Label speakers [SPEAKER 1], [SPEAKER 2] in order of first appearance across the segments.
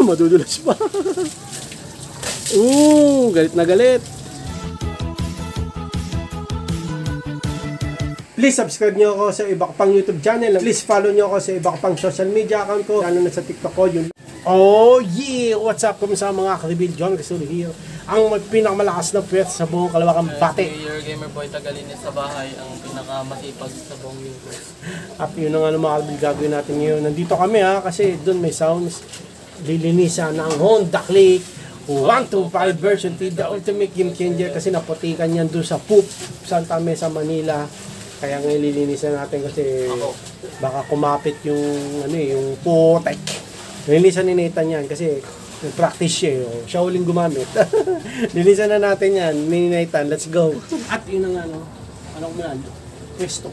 [SPEAKER 1] Madudulas pa. Galit na galit. Please subscribe nyo ako sa iba ko pang YouTube channel. Please follow nyo ako sa iba ko pang social media account ko. Lalo na sa TikTok ko. Yun. Oh yeah! What's up? Kumusta mga ka-reveal? John Rizal here. Ang pinakamalakas na puwet sa buong Kalawakang Bate.
[SPEAKER 2] Your gamer boy Tagalinis sa bahay. Ang pinakamasipag sa buong universe.
[SPEAKER 1] At yun ang mga ka-reveal gagawin natin ngayon. Nandito kami kasi doon may sounds. Lilinisan ng Honda Click 125 version 3. The ultimate game changer. Kasi naputikan yan doon sa Poop, Santa Mesa, Manila. Kaya ngayon lilinisan natin kasi baka kumapit yung yung putek. Lilinisan ni Nathan yan kasi nag-practice siya. Siya uling gumamit. Lilinisan na natin yan ni Nathan. Let's go. At yun ang ano kumalan? Pwesto.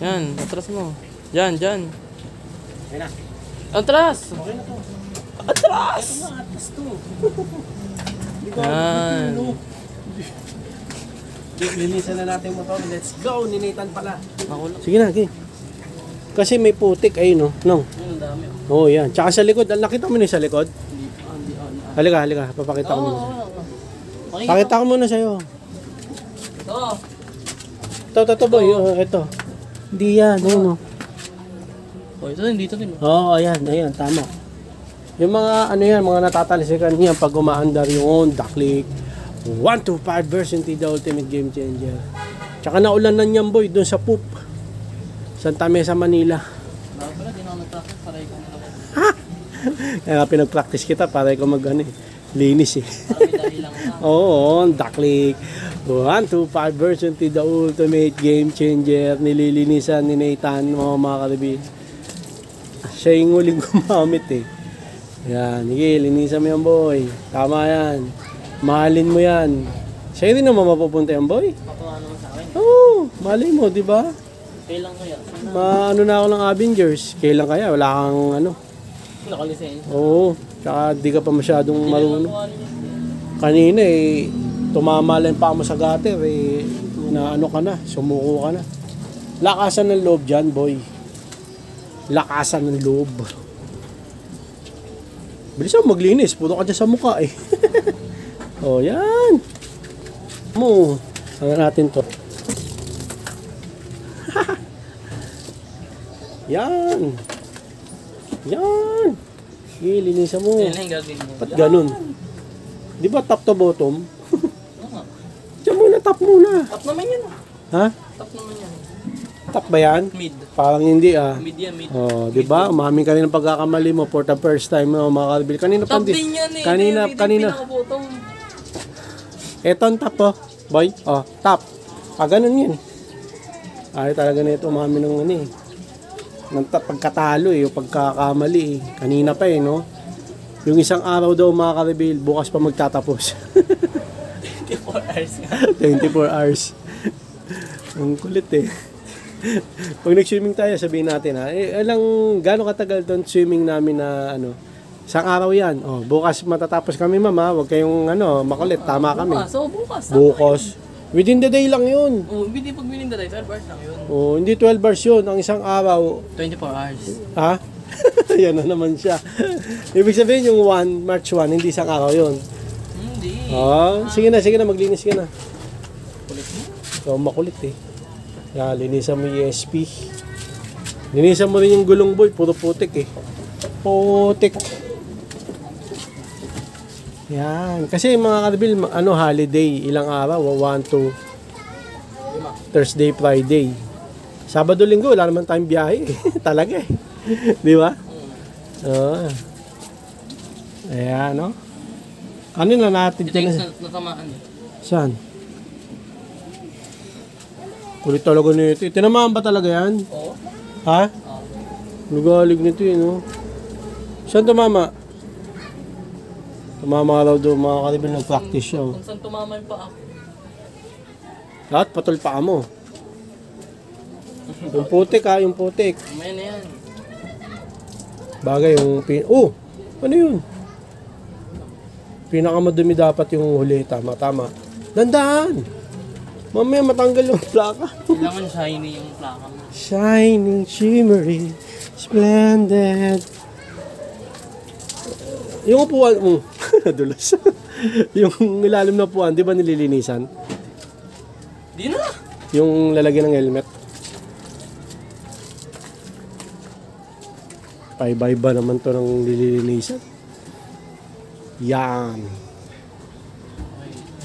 [SPEAKER 2] Yan, atras mo. Yan.
[SPEAKER 1] Ayun na.
[SPEAKER 2] Atras!
[SPEAKER 1] Okay na to.
[SPEAKER 2] Atras!
[SPEAKER 1] Ito na, atras to.
[SPEAKER 2] Yan.
[SPEAKER 1] Linisan na natin yung motor. Let's go! Ni Nathan pala.
[SPEAKER 2] Ako lang.
[SPEAKER 1] Sige na, okay. Kasi may putik ayun, no?
[SPEAKER 2] Yun, ang dami.
[SPEAKER 1] Oh, yan. Tsaka sa likod. Nakita mo na sa likod? Halika. Papakita ko muna sa'yo. Pakita ko muna sa'yo. Ito, boy. Ito. Hindi yan. Ayun,
[SPEAKER 2] Ito dito din.
[SPEAKER 1] Ayan. Tama. Yung mga, mga natatalisikan niya pag umaandar yung Honda Click 125 version 3, the ultimate game changer. Tsaka naulanan niyan, boy, doon sa Poop, Santa Mesa, Manila.
[SPEAKER 2] Bakit pala, di na ako nag-practice para ikaw na lang.
[SPEAKER 1] Kaya pinag-practice kita para ikaw linis eh.
[SPEAKER 2] Marami dahil lang na.
[SPEAKER 1] Oo, Honda Click 125 version 3, the ultimate game changer. Nililinisan ni Nathan, mga karibi. Siya yung huling gumamit eh. Yan, sige, linisan mo yan, boy. Tama yan. Mahalin mo yan. Sa'yo rin naman mapupunta yan, boy.
[SPEAKER 2] Papawa naman sa akin.
[SPEAKER 1] Oo, mali mo, di ba?
[SPEAKER 2] Kailan kaya?
[SPEAKER 1] Na ako ng Avengers. Kailan kaya? Wala kang
[SPEAKER 2] Nakalisensya.
[SPEAKER 1] Oo, tsaka di ka pa masyadong
[SPEAKER 2] Hindi
[SPEAKER 1] marunong.
[SPEAKER 2] naman po
[SPEAKER 1] Kanina tumama lang pa mo sa gutter na ka na, sumuko ka na. Lakasan ng loob dyan, boy. Lakasan ng loob. Bilis mo maglinis, puro ka dyan sa mukha eh. Oh, yan. Ano natin to? Yan. Linisan mo.
[SPEAKER 2] Yan lang yung gagawin mo.
[SPEAKER 1] Ba't ganun? Di ba top to bottom?
[SPEAKER 2] Oo nga.
[SPEAKER 1] Diyan muna, top muna.
[SPEAKER 2] Top naman yan.
[SPEAKER 1] Ha?
[SPEAKER 2] Top naman yan.
[SPEAKER 1] Top ba yan?
[SPEAKER 2] Mid.
[SPEAKER 1] Parang hindi
[SPEAKER 2] Mid yan, mid.
[SPEAKER 1] Oh, di ba? Umamin ka rin ng pagkakamali mo for the first time mo makakalbil. Kanina pa
[SPEAKER 2] Top din yan eh.
[SPEAKER 1] Kanina.
[SPEAKER 2] Pinakabottom.
[SPEAKER 1] Eto ang top oh. Boy, top. Ganun yun. Ay talaga nito umamin ng ng pagkatalo yung pagkakamali eh. Kanina pa no? Yung isang araw daw mga ka-reveal, bukas pa magtatapos.
[SPEAKER 2] 24 hours nga.
[SPEAKER 1] 24 hours. Ang kulit eh. Pag nag-swimming tayo, sabihin natin gano'ng katagal doon swimming namin na isang araw yan. Bukas matatapos kami mama, huwag kayong makulit, tama kami. Bukas. Within the day lang yun.
[SPEAKER 2] Hindi pag within the day, 12 hours lang yun.
[SPEAKER 1] Hindi 12 hours yun. Ang isang araw.
[SPEAKER 2] 24 hours.
[SPEAKER 1] Ha? Yan na naman siya. Ibig sabihin yung March 1, hindi isang araw yun.
[SPEAKER 2] Hindi.
[SPEAKER 1] Sige na, maglinis ka na.
[SPEAKER 2] Kulit mo?
[SPEAKER 1] So, makulit eh. Yan, linisan mo yung ESP. Linisan mo rin yung gulong, boy. Puro putik eh. Putik. Yan. Kasi mga karabil, holiday. Ilang araw? 1 to Thursday, Friday. Sabado, Linggo, wala naman tayong biyahe. Talaga eh. Di ba? Ayan, no? Ano na natin
[SPEAKER 2] Ito yung natamaan eh.
[SPEAKER 1] Saan? Kulit talaga nito. Tinamaan ba talaga yan?
[SPEAKER 2] Oo.
[SPEAKER 1] Ha? Lugalig nito no? Saan tumama? Tumama raw doon mga karibil nag-practice siya.
[SPEAKER 2] Kung saan tumama yung paa.
[SPEAKER 1] Lahat patol paa mo. Yung putik yung putik.
[SPEAKER 2] Mamaya na yan.
[SPEAKER 1] Bagay yung ano yun? Pinakamadumi dapat yung huli. Tama. Dandaan! Mamaya matanggal yung plaka.
[SPEAKER 2] Kailangan shiny yung plaka mo.
[SPEAKER 1] Shining, shimmery, Splendid. Yung upuan, nadulas. Yung ilalim na upuan, di ba nililinisan?
[SPEAKER 2] Di na.
[SPEAKER 1] Yung lalagyan ng helmet. Paiba-iba naman to ng nililinisan. Yan.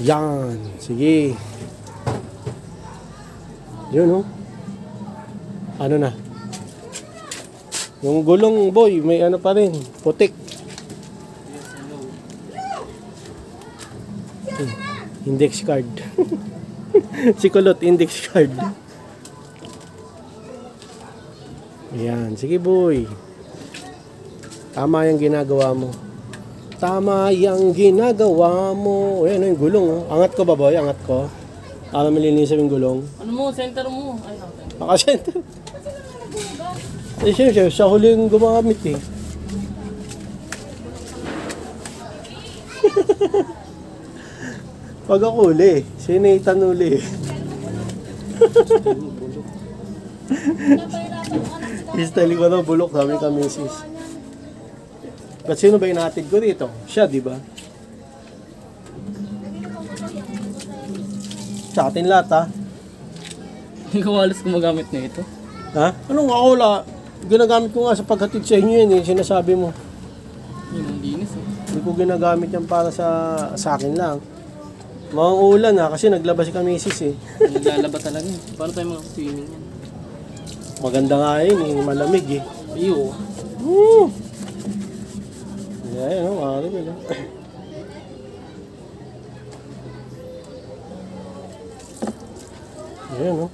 [SPEAKER 1] Yan. Sige. Yun, oh. Ano na? Yung gulong, boy, may ano pa rin. Putik. Index card. Si Kulot, index card. Ayan. Sige, boy. Tama yung ginagawa mo. Tama yung ginagawa mo. Ayan, yung gulong. Oh. Angat ko ba, boy? Angat ko. Para malinisan yung gulong.
[SPEAKER 2] Ano mo, center mo. Ay, no, center.
[SPEAKER 1] Nakasenter. Eh, siyempre, sa huli yung gumamit eh. Pag ako uli, si Nathan uli. Istali ko na bulok, sabi ka, misis. Ba't sino ba inatid ko dito? Siya, di ba? Sa atin lahat, ha?
[SPEAKER 2] Hindi ko halos gumagamit na ito.
[SPEAKER 1] Ha? Anong ako wala? Ginagamit ko nga sa paghatid sa inyo yun, eh. Sinasabi mo.
[SPEAKER 2] Yun ang linis eh.
[SPEAKER 1] Hindi ko ginagamit yan para sa akin lang. Mga ulan ha, kasi naglabas ka misis eh.
[SPEAKER 2] Naglalaba talaga eh. Paano tayo mga swimming yan?
[SPEAKER 1] Maganda nga yun eh, malamig eh.
[SPEAKER 2] Iyo.
[SPEAKER 1] Woo! Ayan, maaari ba lang. Ayan, no?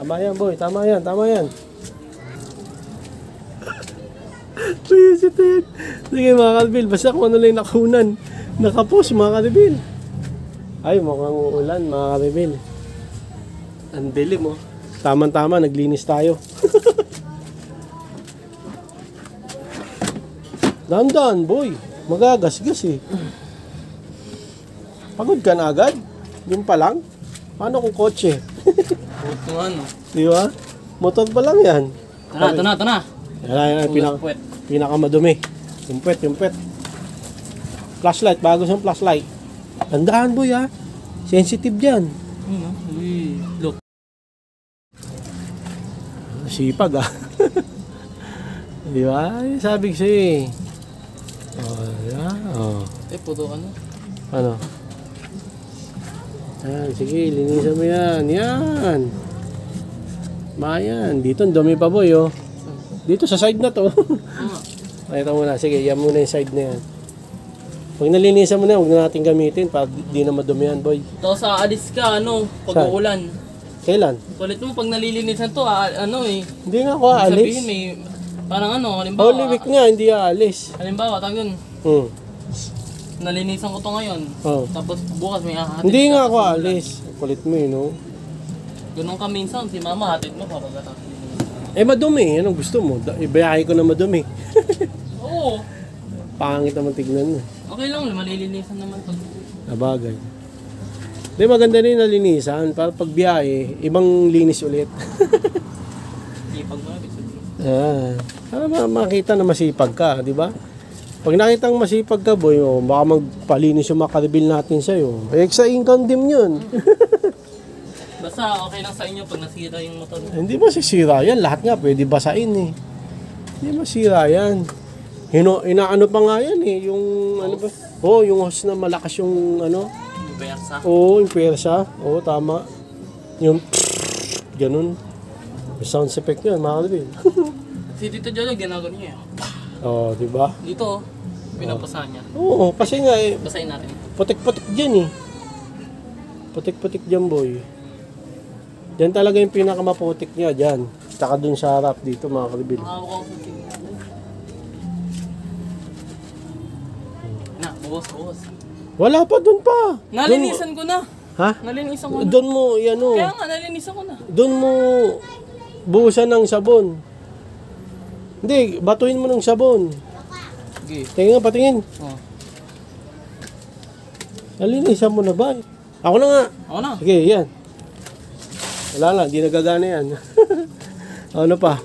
[SPEAKER 1] Tama yan, boy. Tama yan, tama yan. Visit yan. Sige, mga kalbil. Basta kung ano lang yung nakunan. Nakapost, mga kalbil. Ay, mukhang ulan, mga kalbil. Ang dilim, oh. Tama-tama, naglinis tayo. Dahan-dahan, boy. Magagasgas eh. Pagod ka na agad? Yung pa lang? Paano kung kotse?
[SPEAKER 2] Buto nga no.
[SPEAKER 1] Di ba? Motor pa lang yan.
[SPEAKER 2] Ito na.
[SPEAKER 1] Yan, pinakamadumi. Yung puwet. Flashlight, bago siyang flashlight. Tandaan, boy, ha? Sensitive dyan.
[SPEAKER 2] Uy, look.
[SPEAKER 1] Sipag, ha? Di ba? Sabi ko sa'yo, eh. Oh, yeah. Oh.
[SPEAKER 2] Puto ano?
[SPEAKER 1] Ano? Ayan, sige, linisan mo yan. Yan. Mayan. Dito, ang dumi pa, boy, oh. Dito, sa side na to. Ito muna. Sige, yan muna yung side na yan. Pag nalinisan mo na, huwag na natin gamitin para di na madumi yan, boy.
[SPEAKER 2] Tapos aalis ka, pag uulan.
[SPEAKER 1] Kailan?
[SPEAKER 2] Kulit mo, pag nalilinisan to,
[SPEAKER 1] Hindi nga ako aalis.
[SPEAKER 2] sabihin may, parang halimbawa.
[SPEAKER 1] Holy week nga, hindi aalis.
[SPEAKER 2] Halimbawa, tagun. Nalinisan ko to ngayon.
[SPEAKER 1] Oh.
[SPEAKER 2] Tapos bukas may hahatid.
[SPEAKER 1] Hindi
[SPEAKER 2] ka,
[SPEAKER 1] nga ako
[SPEAKER 2] tapos
[SPEAKER 1] aalis. Kulit mo, no?
[SPEAKER 2] Ganun ka minsan, si mama hatid mo papagatan.
[SPEAKER 1] Eh, madumi. Anong gusto mo? Ibayahin ko na madumi.
[SPEAKER 2] Oo.
[SPEAKER 1] Pangit naman tignan mo.
[SPEAKER 2] Okay lang, malilinisan naman pag.
[SPEAKER 1] Nabagay. Di maganda rin na linisan para pag biyahe, ibang linis ulit.
[SPEAKER 2] Ipag mo, ibig sabihin.
[SPEAKER 1] Para makita na masipag ka, di ba? Pag nakitang masipag ka, boy, baka magpalinis yung mga karibil natin sa'yo. Extra income din yun.
[SPEAKER 2] Basta okay lang sa inyo pag nasira yung motor.
[SPEAKER 1] Hindi masisira yan. Lahat nga pwede basain eh. Hindi masira yan. Inaano pa nga yan eh. Yung ano ba? Oh, yung hose na malakas yung ano.
[SPEAKER 2] Yung persa.
[SPEAKER 1] Oo, yung persa. Oo, tama. Yung ganun. May sound effect yun, mga karibil.
[SPEAKER 2] Si Tito Jojo, ginagawa niya.
[SPEAKER 1] Oo, di ba?
[SPEAKER 2] Dito, pinapasa niya.
[SPEAKER 1] Oo, kasi nga eh,
[SPEAKER 2] Basahin natin.
[SPEAKER 1] putik-putik dyan eh. Putik-putik dyan, boy. Dyan talaga yung pinakamaputik niya, dyan. Tsaka dun sa harap dito, mga kalibil.
[SPEAKER 2] Makakawak ko sa na, buwas.
[SPEAKER 1] Wala pa, dun pa.
[SPEAKER 2] Nalinisan ko na.
[SPEAKER 1] Ha?
[SPEAKER 2] Nalinisan ko na.
[SPEAKER 1] Dun mo, yan o.
[SPEAKER 2] Kaya nga, nalinisan ko na.
[SPEAKER 1] Dun mo buhusan ng sabon. Hindi, batuhin mo ng sabon.
[SPEAKER 2] Okay.
[SPEAKER 1] Tingin nga, patingin.
[SPEAKER 2] Oh.
[SPEAKER 1] Nalinisan mo na ba? Ako na nga.
[SPEAKER 2] Ako na.
[SPEAKER 1] Sige, yan. Wala na, di nagagana yan. Ano pa?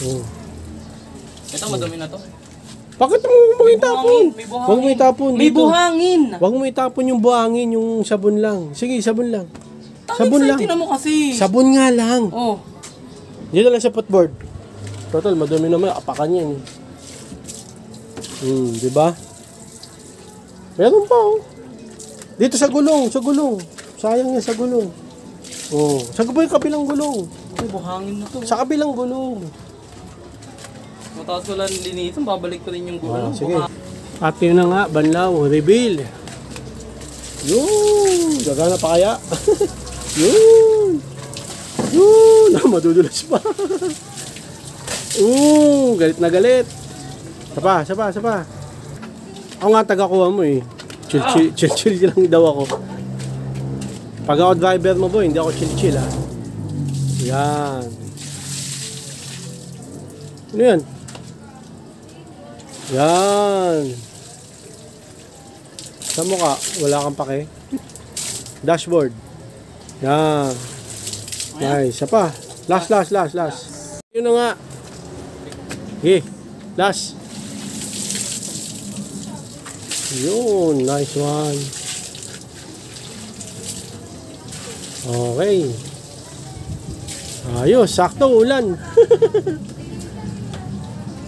[SPEAKER 1] Oh.
[SPEAKER 2] Ito, madumi na to.
[SPEAKER 1] Bakit mo mo itapon?
[SPEAKER 2] May buhangin.
[SPEAKER 1] Huwag mo itapon.
[SPEAKER 2] May
[SPEAKER 1] dito.
[SPEAKER 2] buhangin!
[SPEAKER 1] Huwag mo itapon yung buhangin, yung sabon lang. Sige, sabon lang. Sabon lang.
[SPEAKER 2] Tinan mo kasi.
[SPEAKER 1] Sabon nga lang.
[SPEAKER 2] Oh.
[SPEAKER 1] Dito lang sa footboard. Total, madumi naman. Apakan yan. Di ba? Meron pa, oh. Dito sa gulong, sa gulong. Sayang yan sa gulong. Oh, sa kabilang gulong.
[SPEAKER 2] May buhangin na to.
[SPEAKER 1] Sa kabilang gulong.
[SPEAKER 2] Mataas ko lang linisan, babalik ko rin yung gulo.
[SPEAKER 1] Sige. At yun na nga, Banlaw, reveal. Yun! Gagana pa kaya? Yun! Yun! Madudulas pa. Galit na galit. Sapa. Ako nga tagakuha mo eh. Chill lang daw ako. Pag ako driver mo boy, hindi ako chill ah. Yan. Ano yan? Yan. Sa mukha, wala kang pake. Dashboard. Yan. Nice. Isa pa. Last. Yun na nga. Okay. Last. Yun. Nice one. Okay. Ayos. Sakto ulan.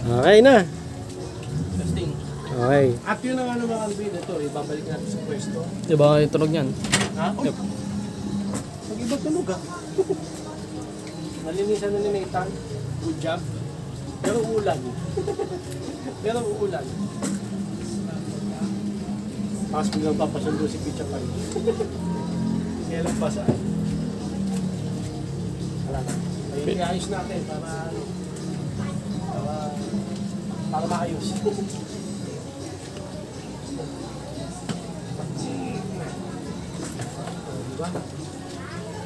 [SPEAKER 1] Okay na.
[SPEAKER 2] Testing.
[SPEAKER 1] Okay. At yun na nga naman Alvin. Ito, ibabalik natin sa pwesto.
[SPEAKER 2] Diba yung tunog yan?
[SPEAKER 1] Ha? Yep. Mag-iba tunog ah. Nalinisan na ni Nathan. Good job. Pero uulan. Tapos biglang papasundo si Picha pa rin. Kaya lang basa. Wala na. Ay, iayos natin para maayos. Diba?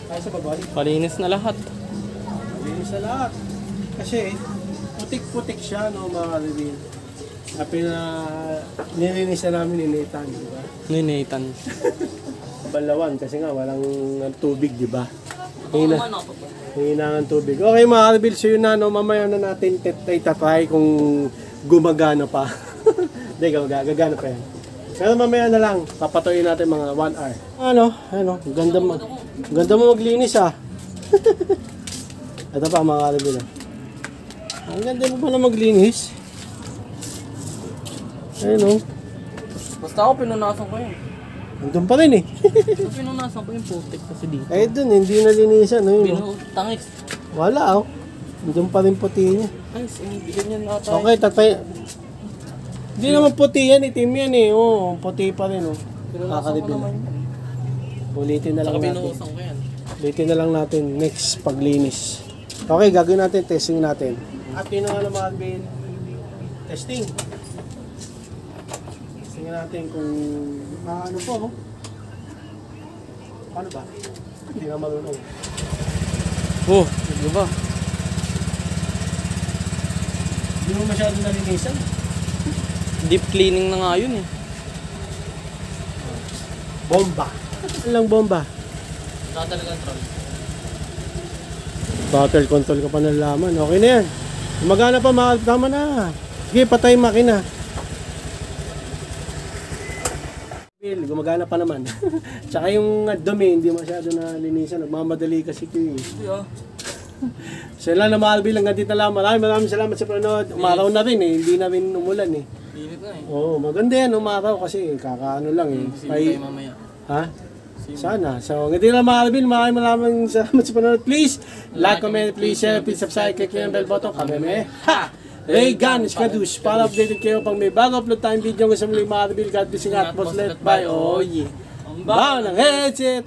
[SPEAKER 1] Kaya sa babalik.
[SPEAKER 2] Palinis na lahat.
[SPEAKER 1] Malinis na lahat. Kasi putik-putik siya no mga reveal. Nilinis na namin ni Nathan, di ba?
[SPEAKER 2] Ni Nathan.
[SPEAKER 1] Balawan kasi nga walang tubig, di ba?
[SPEAKER 2] Hina.
[SPEAKER 1] Hinangan tubig. Okay mga reveal, so yun na no, mamaya na natin tatry kung gumagana pa. Hindi, gagana pa yan. Pero mamaya na lang, papatuloy natin mga 1 hour. Ganda mo maglinis ah. Ito pa mga reveal. Ang ganda mo pala maglinis. Ayun o.
[SPEAKER 2] Basta ako pinunasan ko yun.
[SPEAKER 1] Nandun pa rin eh.
[SPEAKER 2] Pinunasan ko yung putik kasi dito.
[SPEAKER 1] Eh dun, hindi nalinisan.
[SPEAKER 2] Tangis.
[SPEAKER 1] Wala oh. Nandun pa rin puti niya.
[SPEAKER 2] Ay, sinibigyan yan ata.
[SPEAKER 1] Okay, tatay. Hindi naman puti yan, itim yan eh. Oo, puti pa rin oh.
[SPEAKER 2] Pinunasan ko naman yun.
[SPEAKER 1] Ulitin na lang
[SPEAKER 2] Saka
[SPEAKER 1] natin.
[SPEAKER 2] pinunasan ko yan.
[SPEAKER 1] Ulitin na lang natin next paglinis. Okay, gagawin natin, testing natin. At yun na nga naman, Alvin. Testing. Tingnan natin kung ano po, oh. Paano ba? Hindi na marunong.
[SPEAKER 2] Oh, di ba?
[SPEAKER 1] Hindi mo masyado nalinisan.
[SPEAKER 2] Deep cleaning na nga yun eh.
[SPEAKER 1] Bomba. Ano lang bomba?
[SPEAKER 2] Tatalagang troll.
[SPEAKER 1] Battle control ka pa nalaman. Okay na yan. Gumagana pa, tama na. Sige, patay makina. Gumagana pa naman. Tsaka yung dumi, hindi masyado na linisan. Nagmamadali kasi ito eh.
[SPEAKER 2] Yeah.
[SPEAKER 1] So lang na Alvin, hanggang dito na lang. Maraming salamat sa panonood. Umaraw na rin eh. Hindi na rin umulan eh.
[SPEAKER 2] Init na eh.
[SPEAKER 1] Oo, maganda yan umaraw kasi kakaano lang eh.
[SPEAKER 2] Sili tayo mamaya.
[SPEAKER 1] Ha? Sana. So, hindi na mga Alvin, maraming salamat sa panonood. Please, like, comment, please share, please subscribe, click yung bell button. Kami may Ray Gun, Skadush, para updated kayo pang may bago upload tayong video ng sa muli mga Alvin. God bless you at boss let by. Oh yeah. Ang baon ng headset.